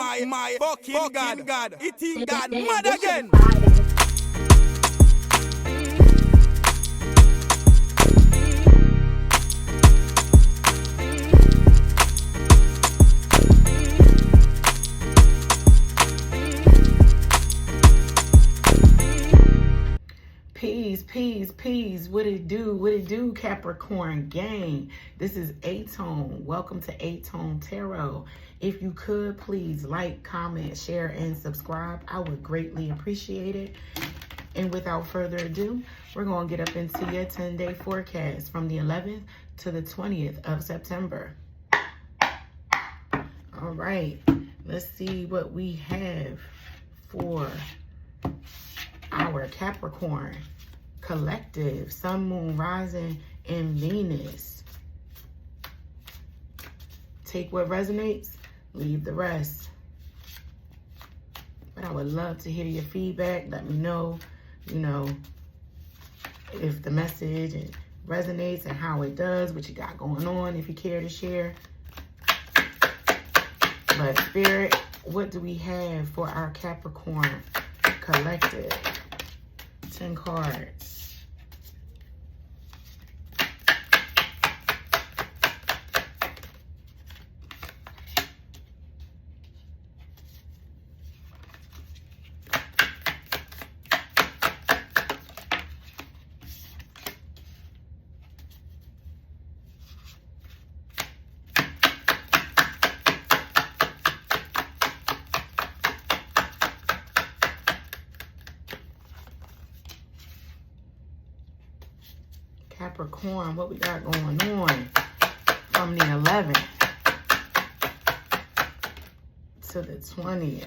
my fucking God. It ain't God mad again. Peace. What it do, Capricorn gang? This is aTone. Welcome to aTone Tarot. If you could, please like, comment, share, and subscribe. I would greatly appreciate it. And without further ado, we're going to get up into your 10-day forecast from the 11th to the 20th of September. All right, let's see what we have for our Capricorn collective, Sun, Moon, Rising, and Venus. Take what resonates, leave the rest. But I would love to hear your feedback. Let me know, if the message resonates and how it does, what you got going on, if you care to share. But Spirit, what do we have for our Capricorn collective? 10 cards. Capricorn, what we got going on from the 11th to the 20th.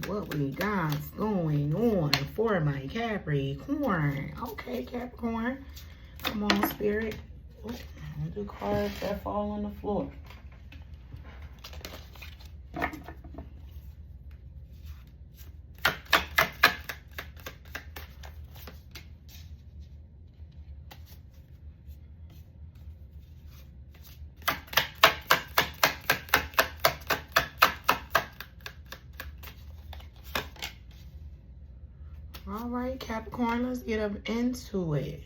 What we got going on for my Capricorn? Okay, Capricorn. Come on, Spirit. Ooh, I'll do cards that fall on the floor. All right, Capricorn, let's get up into it.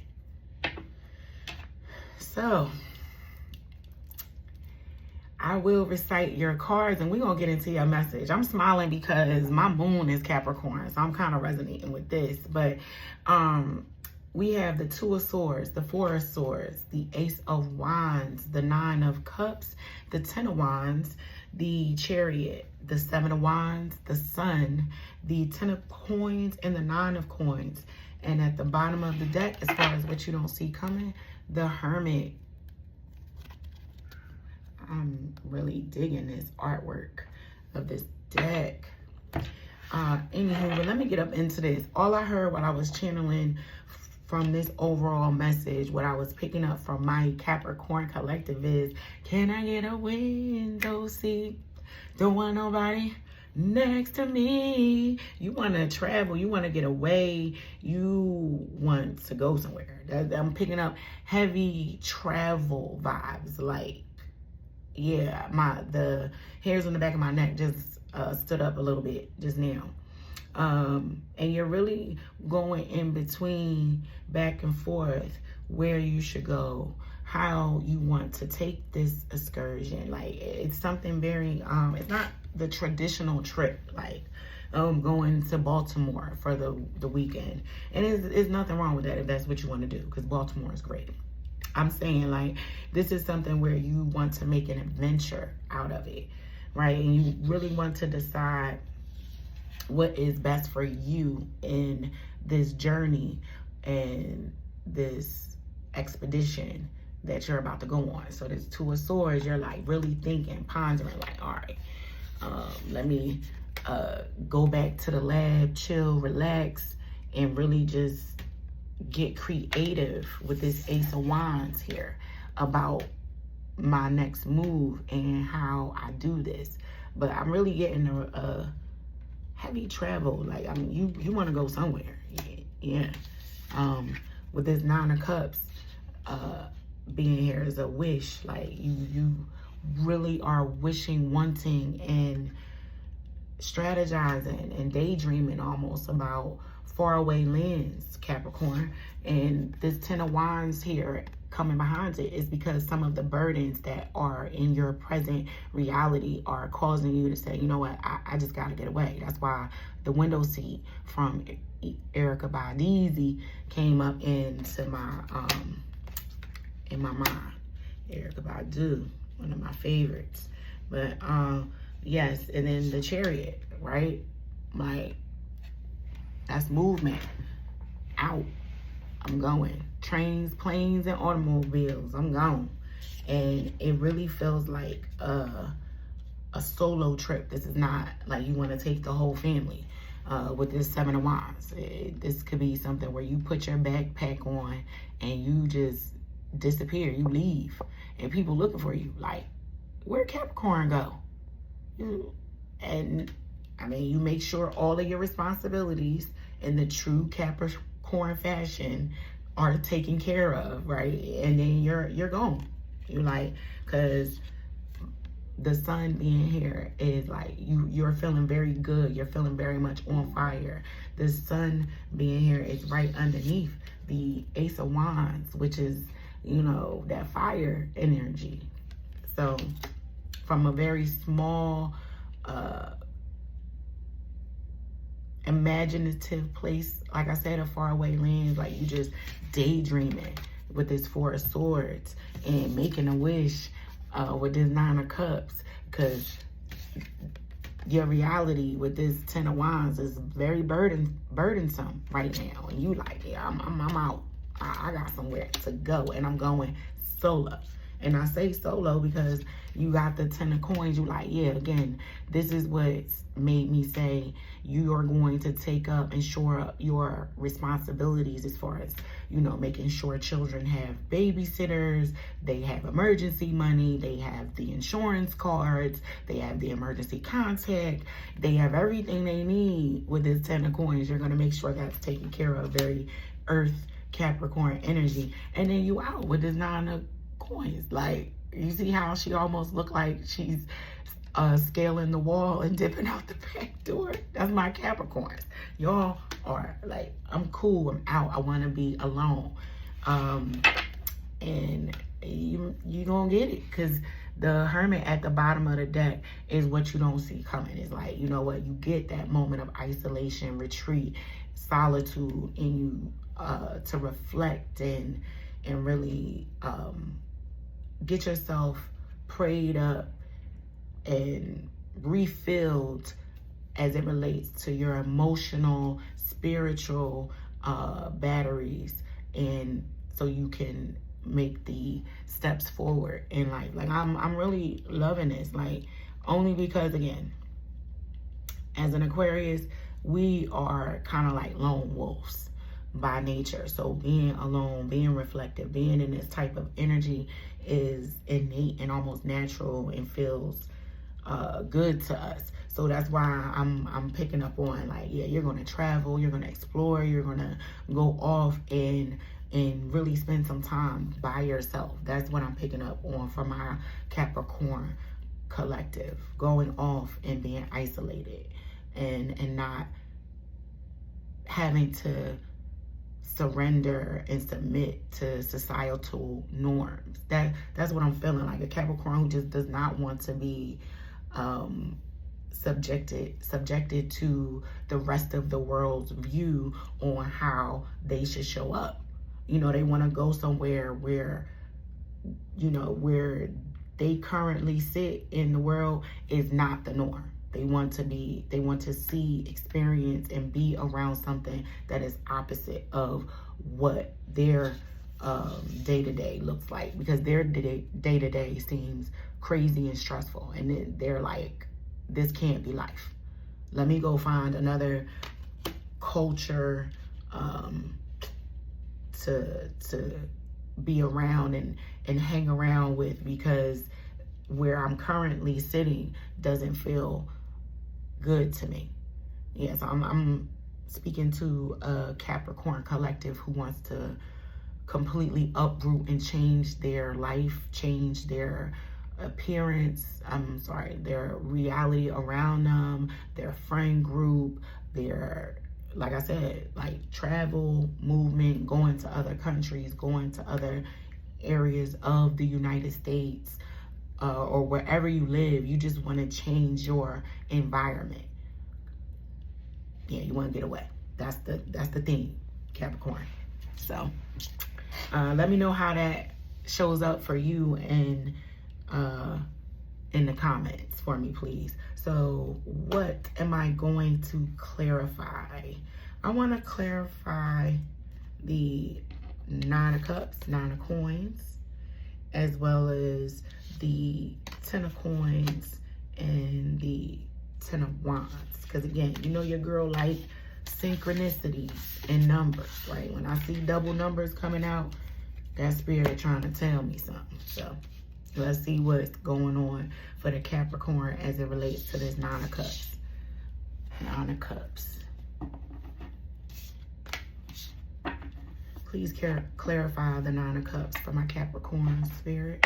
So, I will recite your cards and we're going to get into your message. I'm smiling because my moon is Capricorn, so I'm kind of resonating with this. But we have the Two of Swords, the Four of Swords, the Ace of Wands, the Nine of Cups, the Ten of Wands, the Chariot, the Seven of Wands, the Sun, the Ten of Coins, and the Nine of Coins. And at the bottom of the deck, as far as what you don't see coming, the Hermit. I'm really digging this artwork of this deck. Anywho, but let me get up into this. All I heard while I was channeling from this overall message, what I was picking up from my Capricorn collective is, can I get a window seat? Don't want nobody next to me. You want to travel. You want to get away. You want to go somewhere. I'm picking up heavy travel vibes. Like, yeah, the hairs on the back of my neck just stood up a little bit just now. And you're really going in between, back and forth, where you should go, how you want to take this excursion. Like, it's something very, it's not the traditional trip, like going to Baltimore for the weekend. And there's nothing wrong with that if that's what you want to do, because Baltimore is great. I'm saying, like, this is something where you want to make an adventure out of it, right? And you really want to decide what is best for you in this journey and this expedition that you're about to go on. So this Two of Swords, you're like really thinking, pondering, like, all right, let me go back to the lab, chill, relax, and really just get creative with this Ace of Wands here about my next move and how I do this. But I'm really getting a heavy travel. Like, I mean, you want to go somewhere. Yeah. With this Nine of Cups being here is a wish. Like, you really are wishing, wanting, and strategizing and daydreaming almost about faraway lands, Capricorn. And this Ten of Wands here coming behind it is because some of the burdens that are in your present reality are causing you to say, you know what, I just got to get away. That's why the window seat from Erykah Badu came up into my in my mind. Erykah Badu, one of my favorites. But yes, and then the Chariot, right? Like, that's movement. Out. I'm going. Trains, planes, and automobiles. I'm gone. And it really feels like a solo trip. This is not like you want to take the whole family with this Seven of Wands. This could be something where you put your backpack on and you just disappear. You leave. And people looking for you. Like, where'd Capricorn go? And I mean, you make sure all of your responsibilities in the true Capricorn fashion are taken care of, right? And then you're gone. You're like, because the sun being here is like, you're feeling very good. You're feeling very much on fire. The sun being here is right underneath the Ace of Wands, which is, you know, that fire energy. So from a very small, imaginative place, like I said, a faraway land, like you just daydreaming with this Four of Swords and making a wish with this Nine of Cups, because your reality with this Ten of Wands is very burdensome right now, and you like, yeah, I'm out. I got somewhere to go, and I'm going solo. And I say solo because you got the Ten of Coins. You like, yeah, again, this is what's made me say you are going to take up and shore up your responsibilities as far as, you know, making sure children have babysitters, they have emergency money, they have the insurance cards, they have the emergency contact, they have everything they need with this Ten of Coins. You're going to make sure that's taken care of. Very Earth Capricorn energy. And then you out with this Nine of Coins. Like, you see how she almost looked like she's scaling the wall and dipping out the back door? That's my Capricorns. Y'all are like, I'm cool, I'm out, I want to be alone. And you don't get it, because the Hermit at the bottom of the deck is what you don't see coming. It's like, you know what, you get that moment of isolation, retreat, solitude, and you to reflect and really get yourself prayed up and refilled as it relates to your emotional, spiritual batteries, and so you can make the steps forward in life. Like, I'm really loving this, like, only because, again, as an Aquarius, we are kind of like lone wolves by nature. So being alone, being reflective, being in this type of energy is innate and almost natural and feels good to us. So that's why I'm picking up on, like, yeah, you're going to travel, you're going to explore, you're going to go off and really spend some time by yourself. That's what I'm picking up on from my Capricorn collective, going off and being isolated and not having to surrender and submit to societal norms. That's what I'm feeling like. A Capricorn who just does not want to be subjected to the rest of the world's view on how they should show up. You know, they want to go somewhere where, you know, where they currently sit in the world is not the norm. They want to see, experience, and be around something that is opposite of what their day-to-day looks like, because their day-to-day seems crazy and stressful, and then they're like, this can't be life. Let me go find another culture to be around and hang around with, because where I'm currently sitting doesn't feel good to me. Yes, I'm speaking to a Capricorn collective who wants to completely uproot and change their life, change their appearance, their reality around them, their friend group, their, like I said, like travel, movement, going to other countries, going to other areas of the United States, or wherever you live. You just want to change your environment. Yeah, you want to get away. That's the theme, Capricorn. So let me know how that shows up for you in the comments for me, please. So what am I going to clarify? I want to clarify the 9 of Cups, 9 of Coins, as well as the 10 of Coins and the 10 of Wands. Because again, you know your girl like synchronicities and numbers, right? When I see double numbers coming out, that's spirit trying to tell me something. So let's see what's going on for the Capricorn as it relates to this 9 of Cups. 9 of Cups. Please clarify the 9 of Cups for my Capricorn spirit.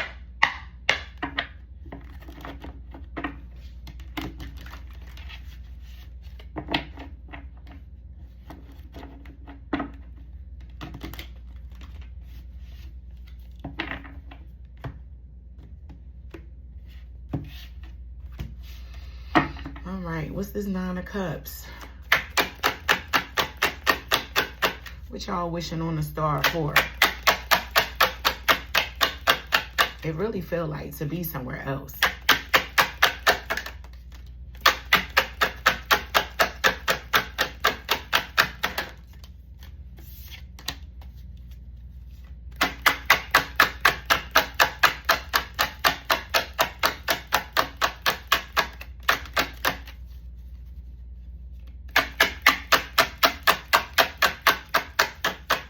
All right, what's this 9 of Cups? What y'all wishing on a star for? It really feel like to be somewhere else.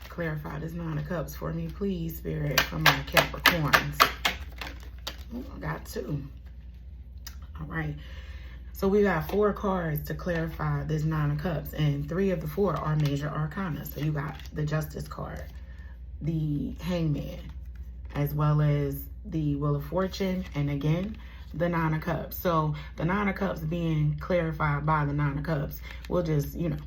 Clarify this 9 of Cups for me, please, spirit, for my Capricorns. Ooh, I got 2. All right. So we got 4 cards to clarify this 9 of Cups, and 3 of the 4 are major arcana. So you got the Justice card, the Hangman, as well as the Wheel of Fortune, and again, the 9 of Cups. So the 9 of Cups being clarified by the 9 of Cups, we'll just, you know,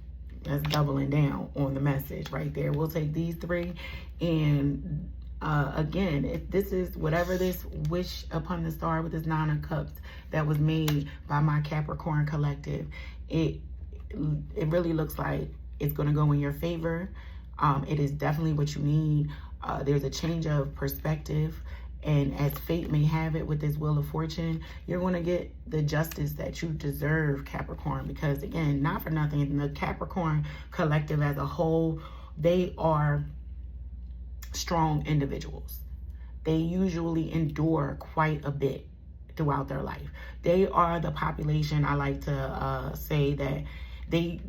that's doubling down on the message right there. We'll take these 3, and again, if this is whatever this wish upon the star with this 9 of Cups that was made by my Capricorn collective, it really looks like it's going to go in your favor. It is definitely what you need. There's a change of perspective, and as fate may have it with this Wheel of Fortune, you're going to get the justice that you deserve, Capricorn. Because again, not for nothing, the Capricorn collective as a whole, they are strong individuals. They usually endure quite a bit throughout their life. They are the population, I like to say that they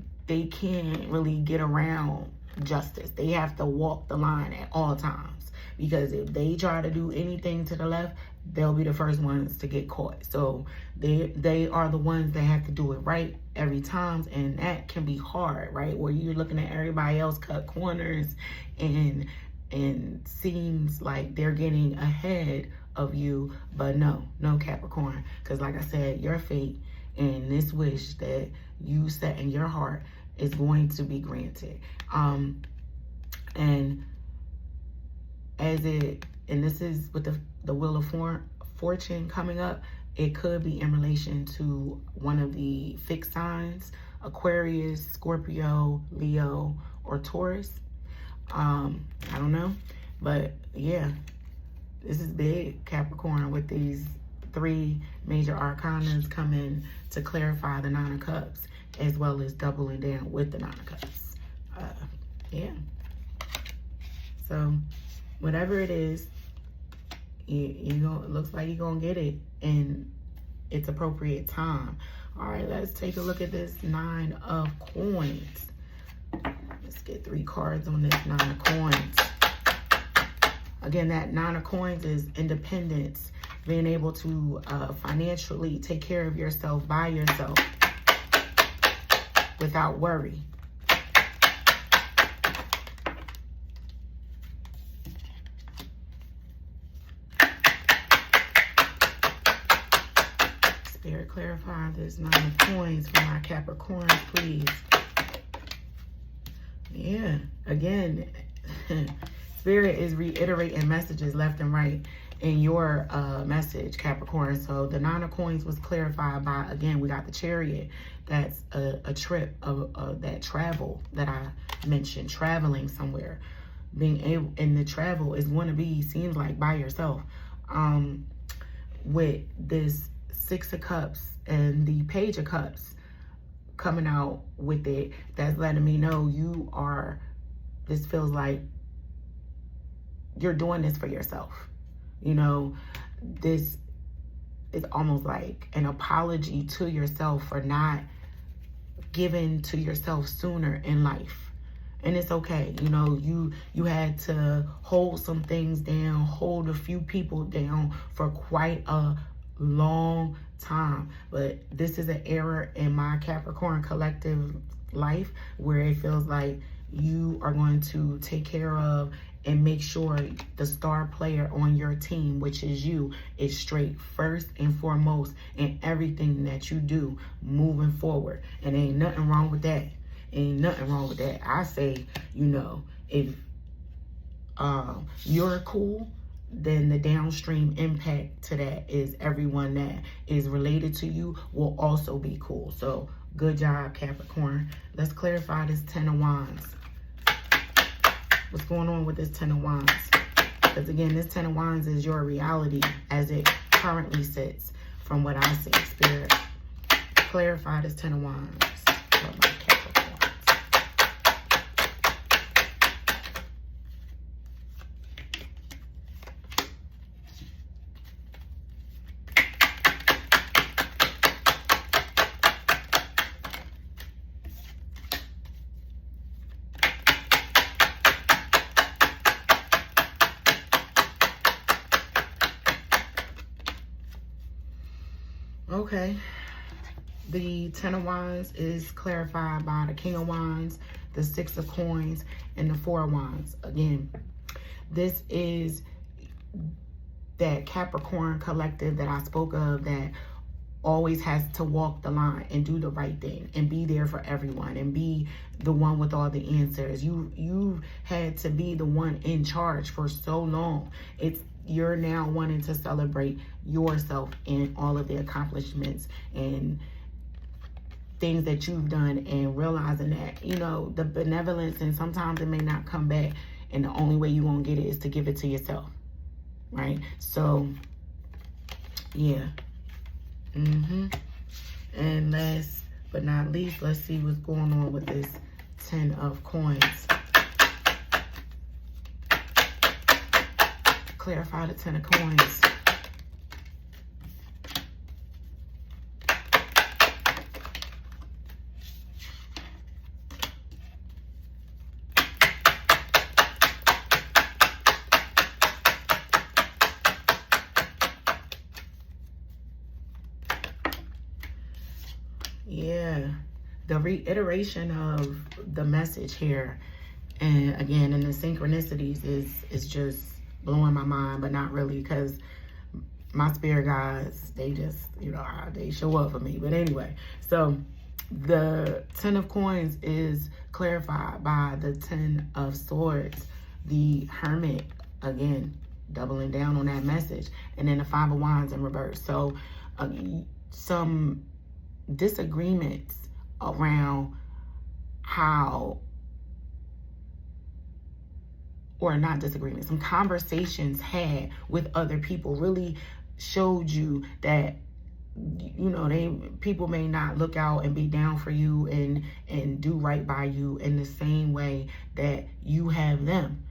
can't really get around justice. They have to walk the line at all times. Because if they try to do anything to the left, they'll be the first ones to get caught. So they are the ones that have to do it right every time, and that can be hard, right? Where you're looking at everybody else cut corners and seems like they're getting ahead of you, but no Capricorn, because like I said, your fate and this wish that you set in your heart is going to be granted. And this is with the Wheel of Fortune coming up, it could be in relation to one of the fixed signs, Aquarius, Scorpio, Leo, or Taurus. I don't know, but yeah, this is big, Capricorn, with these 3 major arcanas coming to clarify the 9 of Cups, as well as doubling down with the 9 of Cups. Yeah. So Whatever it is, it looks like you're going to get it in its appropriate time. All right, let's take a look at this 9 of coins. Let's get 3 cards on this 9 of coins. Again, that 9 of coins is independence, being able to financially take care of yourself by yourself without worry. Spirit, clarify this 9 of coins for my Capricorns, please. Yeah, again, Spirit is reiterating messages left and right in your message, Capricorn. So the 9 of coins was clarified by, again, we got the Chariot. That's a trip of that travel that I mentioned, traveling somewhere. Being able, and the travel is going to be, seems like, by yourself. With this 6 of Cups and the Page of Cups coming out with it, that's letting me know you are, this feels like you're doing this for yourself. You know, this is almost like an apology to yourself for not giving to yourself sooner in life. And it's okay. You know, you had to hold some things down, hold a few people down for quite a long time. But this is an era in my Capricorn collective life where it feels like you are going to take care of and make sure the star player on your team, which is you, is straight first and foremost in everything that you do moving forward. And ain't nothing wrong with that. Ain't nothing wrong with that. I say, you know, if you're cool, then the downstream impact to that is everyone that is related to you will also be cool. So good job, Capricorn. Let's clarify this 10 of Wands. What's going on with this 10 of Wands? Because again, this 10 of Wands is your reality as it currently sits from what I see. Spirit, clarify this 10 of Wands for my Capricorns. Okay, the 10 of Wands is clarified by the King of Wands, the 6 of Coins, and the 4 of Wands. Again, this is that Capricorn collective that I spoke of that always has to walk the line and do the right thing and be there for everyone and be the one with all the answers. You had to be the one in charge for so long. You're now wanting to celebrate yourself and all of the accomplishments and things that you've done, and realizing that, you know, the benevolence, and sometimes it may not come back, and the only way you're going to get it is to give it to yourself, right? So, yeah. And last but not least, let's see what's going on with this 10 of Coins. Clarify the 10 of Coins. Yeah, the reiteration of the message here, and again, in the synchronicities is just blowing my mind, but not really, because my spirit guides, they just, you know, they show up for me. But anyway, so the 10 of Coins is clarified by the 10 of Swords, the Hermit, again, doubling down on that message, and then the 5 of Wands in reverse. So some disagreements around how, or not disagreements, some conversations had with other people really showed you that, you know, people may not look out and be down for you and do right by you in the same way that you have them.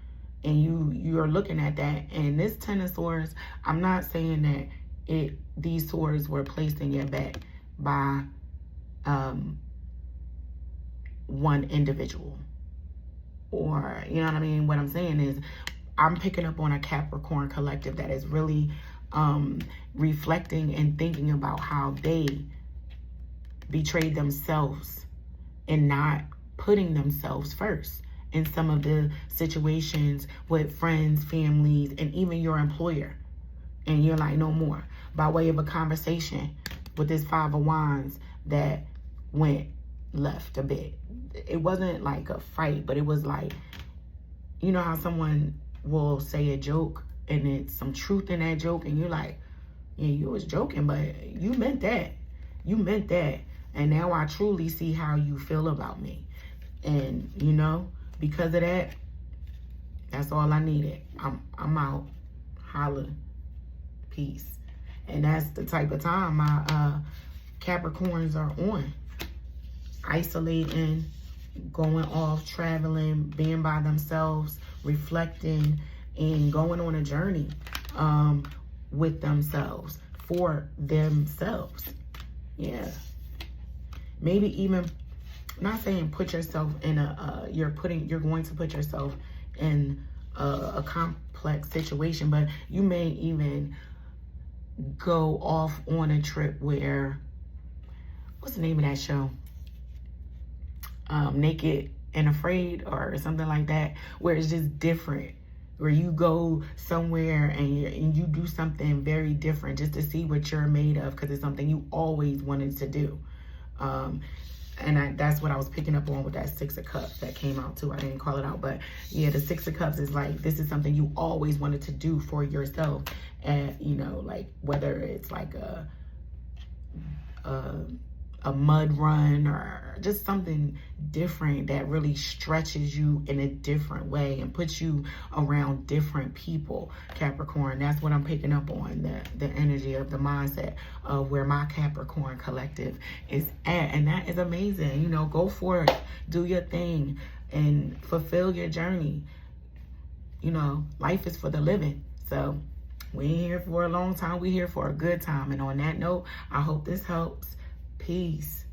and you're looking at that. And this Ten of Swords, I'm not saying that these swords were placed in your back by one individual, or you know what I mean. What I'm saying is, I'm picking up on a Capricorn collective that is really reflecting and thinking about how they betrayed themselves and not putting themselves first in some of the situations with friends, families, and even your employer. And you're like, no more. By way of a conversation with this Five of Wands that went left a bit. It wasn't like a fight, but it was like, you know how someone will say a joke and it's some truth in that joke, and you're like, yeah, you was joking, but you meant that. You meant that. And now I truly see how you feel about me. And, you know, because of that, that's all I needed. I'm out. Holla. Peace. And that's the type of time my Capricorns are on. Isolating, going off, traveling, being by themselves, reflecting, and going on a journey with themselves, for themselves. Yeah. Maybe even, not saying put yourself in you're going to put yourself in a complex situation, but you may even go off on a trip where, what's the name of that show? Naked and Afraid or something like that, where it's just different, where you go somewhere and you do something very different just to see what you're made of, because it's something you always wanted to do. And that's what I was picking up on with that Six of Cups that came out too. I didn't call it out, but yeah, the Six of Cups is like, this is something you always wanted to do for yourself. And, you know, like whether it's like a mud run or just something different that really stretches you in a different way and puts you around different people, Capricorn. That's what I'm picking up on, the energy of the mindset of where my Capricorn collective is at. And that is amazing. You know, go for it, do your thing, and fulfill your journey. You know, life is for the living. So we ain't here for a long time. We here for a good time. And on that note, I hope this helps. Peace.